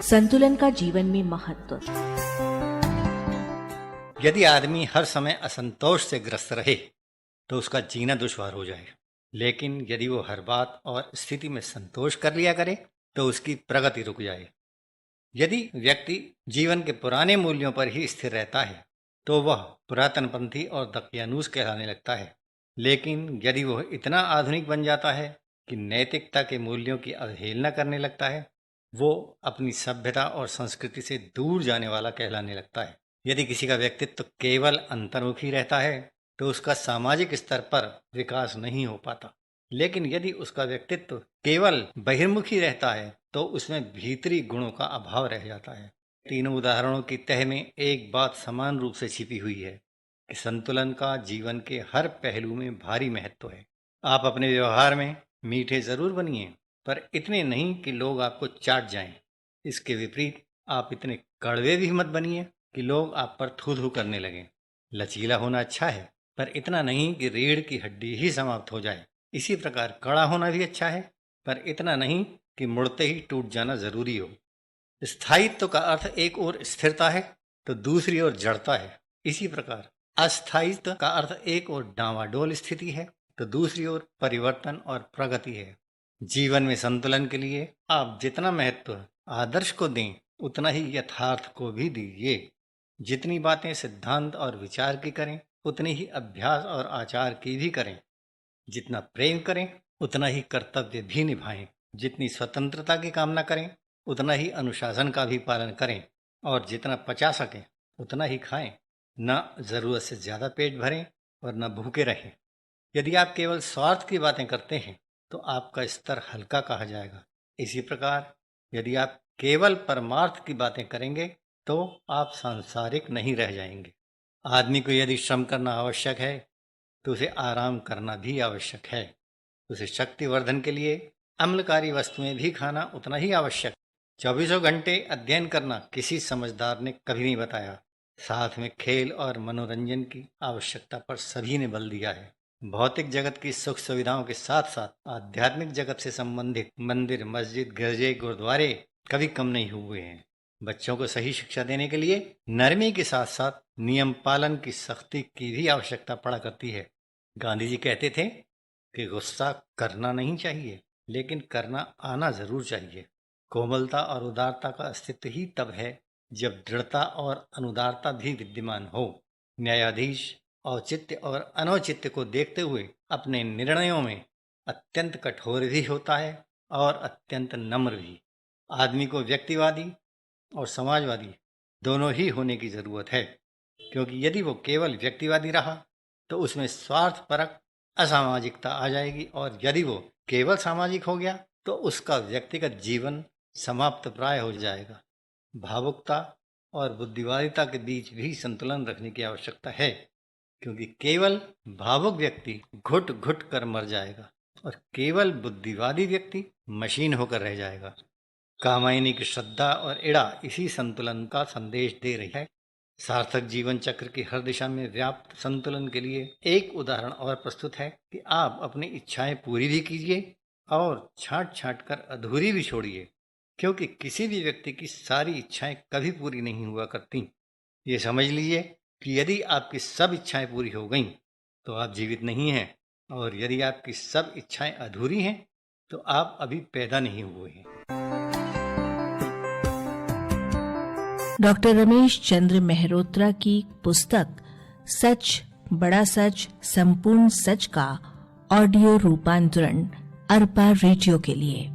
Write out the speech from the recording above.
संतुलन का जीवन में महत्व। यदि आदमी हर समय असंतोष से ग्रस्त रहे तो उसका जीना दुश्वार हो जाए, लेकिन यदि वो हर बात और स्थिति में संतोष कर लिया करे तो उसकी प्रगति रुक जाए। यदि व्यक्ति जीवन के पुराने मूल्यों पर ही स्थिर रहता है तो वह पुरातनपंथी और दकियानूस कहलाने लगता है, लेकिन यदि वह इतना आधुनिक बन जाता है कि नैतिकता के मूल्यों की अवहेलना करने लगता है, वो अपनी सभ्यता और संस्कृति से दूर जाने वाला कहलाने लगता है। यदि किसी का व्यक्तित्व केवल अंतर्मुखी रहता है तो उसका सामाजिक स्तर पर विकास नहीं हो पाता, लेकिन यदि उसका व्यक्तित्व केवल बहिर्मुखी रहता है तो उसमें भीतरी गुणों का अभाव रह जाता है। तीनों उदाहरणों की तह में एक बात समान रूप से छिपी हुई है कि संतुलन का जीवन के हर पहलू में भारी महत्व है। आप अपने व्यवहार में मीठे जरूर बनिए, पर इतने नहीं कि लोग आपको चाट जाएं। इसके विपरीत आप इतने कड़वे भी मत बनिए कि लोग आप पर थू थू करने लगें। लचीला होना अच्छा है, पर इतना नहीं कि रीढ़ की हड्डी ही समाप्त हो जाए। इसी प्रकार कड़ा होना भी अच्छा है, पर इतना नहीं कि मुड़ते ही टूट जाना जरूरी हो। स्थायित्व का अर्थ एक ओर स्थिरता है तो दूसरी ओर जड़ता है। इसी प्रकार अस्थायित्व का अर्थ एक ओर डांवाडोल स्थिति है तो दूसरी ओर परिवर्तन और प्रगति है। जीवन में संतुलन के लिए आप जितना महत्व आदर्श को दें, उतना ही यथार्थ को भी दीजिए। जितनी बातें सिद्धांत और विचार की करें, उतनी ही अभ्यास और आचार की भी करें। जितना प्रेम करें, उतना ही कर्तव्य भी निभाएं। जितनी स्वतंत्रता की कामना करें, उतना ही अनुशासन का भी पालन करें। और जितना पचा सकें उतना ही खाएं। न जरूरत से ज्यादा पेट भरें और न भूखे रहें। यदि आप केवल स्वार्थ की बातें करते हैं तो आपका स्तर हल्का कहा जाएगा। इसी प्रकार यदि आप केवल परमार्थ की बातें करेंगे तो आप सांसारिक नहीं रह जाएंगे। आदमी को यदि श्रम करना आवश्यक है तो उसे आराम करना भी आवश्यक है। उसे शक्तिवर्धन के लिए अम्लकारी वस्तुएं भी खाना उतना ही आवश्यक। 24 घंटे अध्ययन करना किसी समझदार ने कभी नहीं बताया। साथ में खेल और मनोरंजन की आवश्यकता पर सभी ने बल दिया है। भौतिक जगत की सुख सुविधाओं के साथ साथ आध्यात्मिक जगत से संबंधित मंदिर, मस्जिद, गिरजे, गुरुद्वारे कभी कम नहीं हुए हैं। बच्चों को सही शिक्षा देने के लिए नरमी के साथ साथ नियम पालन की सख्ती की भी आवश्यकता पड़ा करती है। गांधी जी कहते थे कि गुस्सा करना नहीं चाहिए, लेकिन करना आना जरूर चाहिए। कोमलता और उदारता का अस्तित्व ही तब है जब दृढ़ता और अनुदारता भी विद्यमान हो। न्यायाधीश औचित्य और अनौचित्य को देखते हुए अपने निर्णयों में अत्यंत कठोर भी होता है और अत्यंत नम्र भी। आदमी को व्यक्तिवादी और समाजवादी दोनों ही होने की जरूरत है, क्योंकि यदि वो केवल व्यक्तिवादी रहा तो उसमें स्वार्थपरक असामाजिकता आ जाएगी, और यदि वो केवल सामाजिक हो गया तो उसका व्यक्तिगत जीवन समाप्त प्राय हो जाएगा। भावुकता और बुद्धिवादिता के बीच भी संतुलन रखने की आवश्यकता है, क्योंकि केवल भावुक व्यक्ति घुट घुट कर मर जाएगा और केवल बुद्धिवादी व्यक्ति मशीन होकर रह जाएगा। कामायनी की श्रद्धा और इड़ा इसी संतुलन का संदेश दे रही है। सार्थक जीवन चक्र की हर दिशा में व्याप्त संतुलन के लिए एक उदाहरण और प्रस्तुत है कि आप अपनी इच्छाएं पूरी भी कीजिए और छांट छांट कर अधूरी भी छोड़िए, क्योंकि किसी भी व्यक्ति की सारी इच्छाएं कभी पूरी नहीं हुआ करती। ये समझ लीजिए कि यदि आपकी सब इच्छाएं पूरी हो गईं तो आप जीवित नहीं हैं, और यदि आपकी सब इच्छाएं अधूरी हैं तो आप अभी पैदा नहीं हुए हैं। डॉक्टर रमेश चंद्र मेहरोत्रा की पुस्तक सच बड़ा सच संपूर्ण सच का ऑडियो रूपांतरण अरपा रेडियो के लिए